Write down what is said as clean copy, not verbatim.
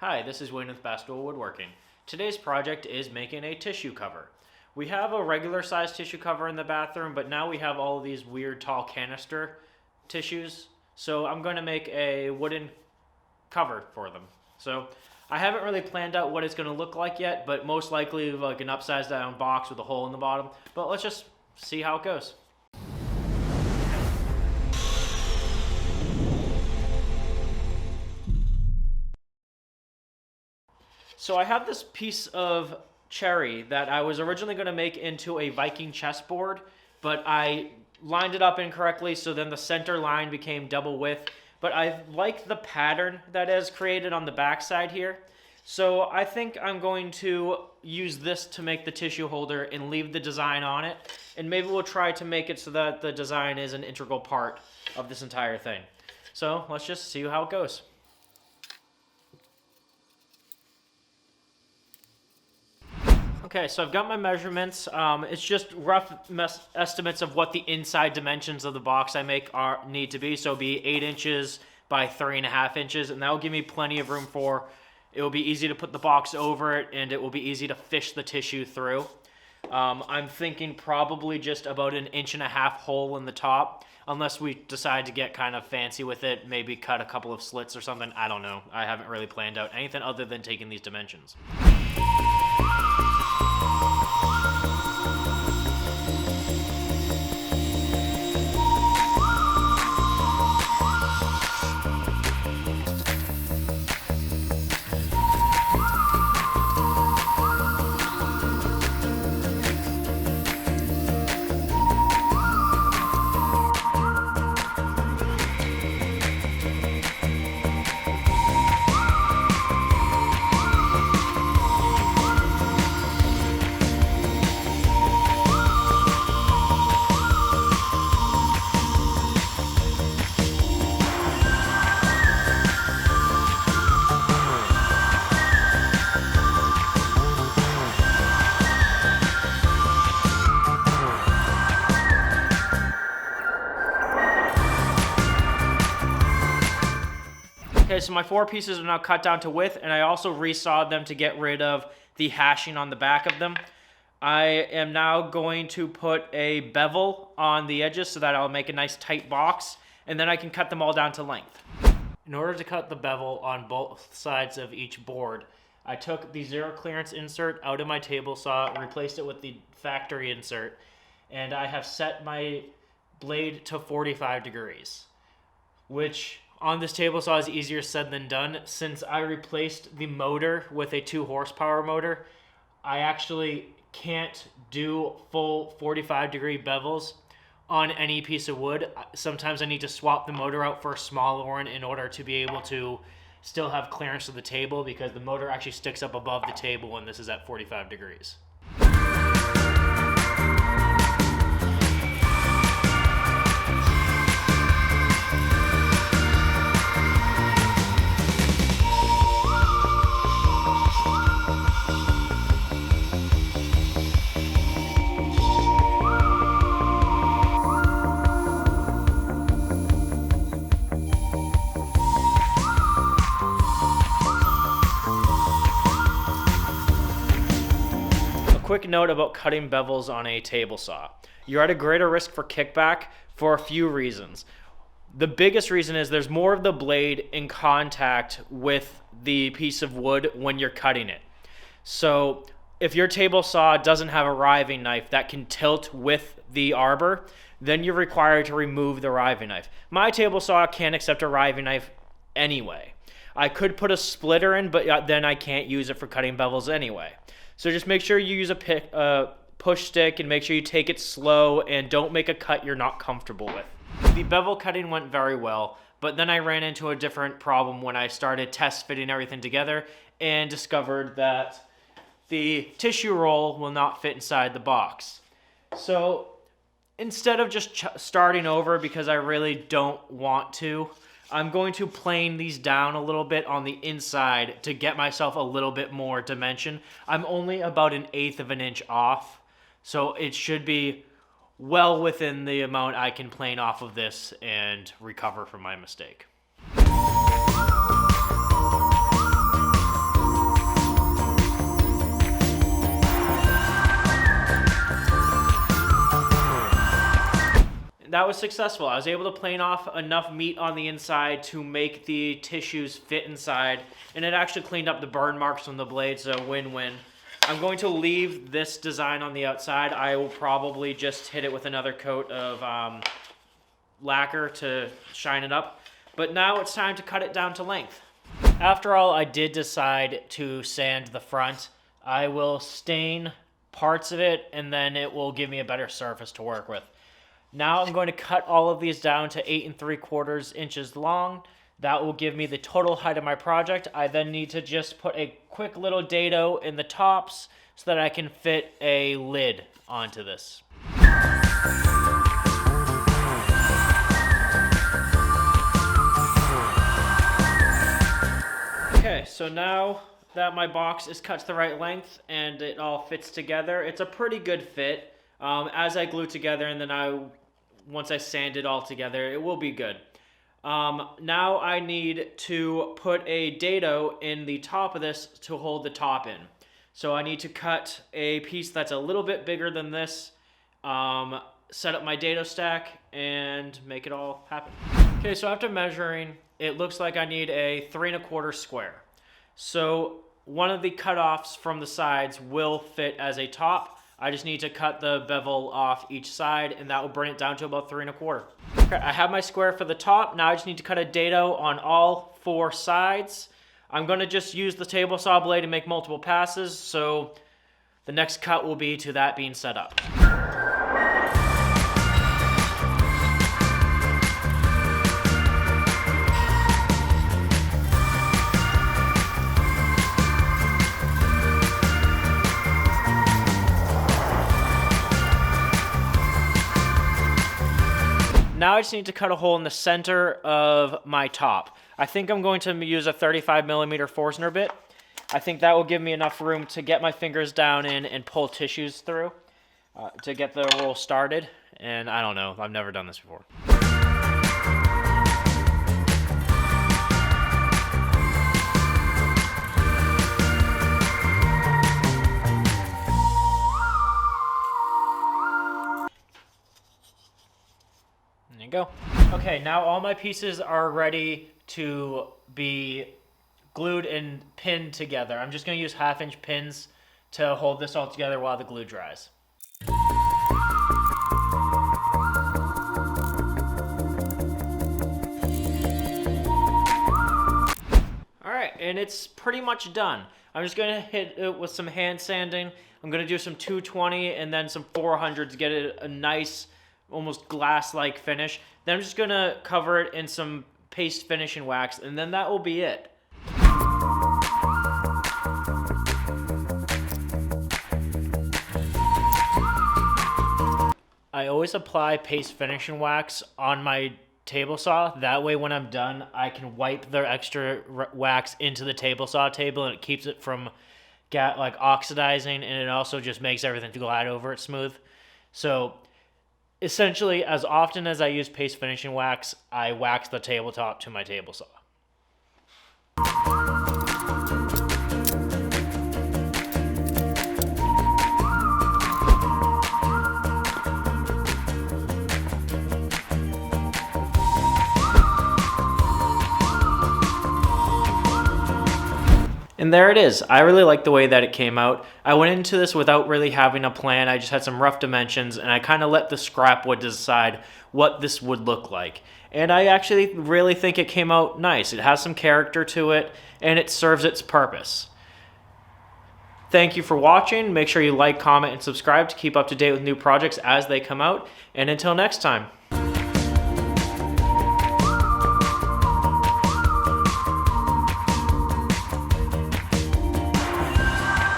Hi, this is Wayne with Bassador Woodworking. Today's project is making a tissue cover. We have a regular size tissue cover in the bathroom, but now we have all of these weird tall canister tissues. So I'm going to make a wooden cover for them. So I haven't really planned out what it's going to look like yet, but most likely like an upside down box with a hole in the bottom. But let's just see how it goes. So I have this piece of cherry that I was originally going to make into a Viking chessboard, but I lined it up incorrectly, so then the center line became double width. But I like the pattern that is created on the back side here. So I think I'm going to use this to make the tissue holder and leave the design on it. And maybe we'll try to make it so that the design is an integral part of this entire thing. So let's just see how it goes. Okay, so I've got my measurements. It's just rough estimates of what the inside dimensions of the box I make need to be. So it'll be 8 inches by 3.5 inches, and that will give me plenty of room for, it will be easy to put the box over it, and it will be easy to fish the tissue through. I'm thinking probably just about 1.5 inch hole in the top, unless we decide to get kind of fancy with it, maybe cut a couple of slits or something. I don't know. I haven't really planned out anything other than taking these dimensions. Okay, so my 4 pieces are now cut down to width, and I also resawed them to get rid of the hashing on the back of them. I am now going to put a bevel on the edges so that I'll make a nice tight box, and then I can cut them all down to length. In order to cut the bevel on both sides of each board, I took the zero clearance insert out of my table saw, replaced it with the factory insert, and I have set my blade to 45 degrees, which on this table saw is easier said than done. Since I replaced the motor with a 2 horsepower motor, I actually can't do full 45 degree bevels on any piece of wood. Sometimes I need to swap the motor out for a smaller one in order to be able to still have clearance of the table, because the motor actually sticks up above the table when this is at 45 degrees. Quick note about cutting bevels on a table saw. You're at a greater risk for kickback for a few reasons. The biggest reason is there's more of the blade in contact with the piece of wood when you're cutting it. So if your table saw doesn't have a riving knife that can tilt with the arbor, then you're required to remove the riving knife. My table saw can't accept a riving knife anyway. I could put a splitter in, but then I can't use it for cutting bevels anyway. So just make sure you use a push stick, and make sure you take it slow and don't make a cut you're not comfortable with. The bevel cutting went very well, but then I ran into a different problem when I started test fitting everything together and discovered that the tissue roll will not fit inside the box. So instead of just starting over, because I really don't want to, I'm going to plane these down a little bit on the inside to get myself a little bit more dimension. I'm only about 1/8 of an inch off, so it should be well within the amount I can plane off of this and recover from my mistake. that was successful. I was able to plane off enough meat on the inside to make the tissues fit inside, and it actually cleaned up the burn marks on the blade, so win-win. I'm going to leave this design on the outside. I will probably just hit it with another coat of lacquer to shine it up. But now it's time to cut it down to length. After all, I did decide to sand the front. I will stain parts of it, and then it will give me a better surface to work with. Now I'm going to cut all of these down to 8 3/4 inches long. That will give me the total height of my project. I then need to just put a quick little dado in the tops so that I can fit a lid onto this. Okay, so now that my box is cut to the right length and it all fits together, it's a pretty good fit. As I glue together, and then once I sand it all together, it will be good. Now I need to put a dado in the top of this to hold the top in. So I need to cut a piece that's a little bit bigger than this, set up my dado stack, and make it all happen. Okay, so after measuring, it looks like I need a 3 1/4 square. So one of the cutoffs from the sides will fit as a top. I just need to cut the bevel off each side, and that will bring it down to about 3 1/4. Okay, I have my square for the top. Now I just need to cut a dado on all 4 sides. I'm going to just use the table saw blade to make multiple passes, so the next cut will be to that being set up. Now I just need to cut a hole in the center of my top. I think I'm going to use a 35mm Forstner bit. I think that will give me enough room to get my fingers down in and pull tissues through to get the roll started. And I don't know, I've never done this before. There you go. Okay, now all my pieces are ready to be glued and pinned together. I'm just going to use 1/2-inch pins to hold this all together while the glue dries. Alright, and it's pretty much done. I'm just going to hit it with some hand sanding. I'm going to do some 220 and then some 400 to get it a nice, almost glass-like finish. Then I'm just going to cover it in some paste finishing wax, and then that will be it. I always apply paste finishing wax on my table saw. That way when I'm done, I can wipe the extra wax into the table saw table, and it keeps it from oxidizing, and it also just makes everything glide over it smooth. So essentially, as often as I use paste finishing wax, I wax the tabletop to my table saw. And there it is. I really like the way that it came out. I went into this without really having a plan. I just had some rough dimensions, and I kind of let the scrap wood decide what this would look like. And I actually really think it came out nice. It has some character to it, and it serves its purpose. Thank you for watching. Make sure you like, comment, and subscribe to keep up to date with new projects as they come out. And until next time.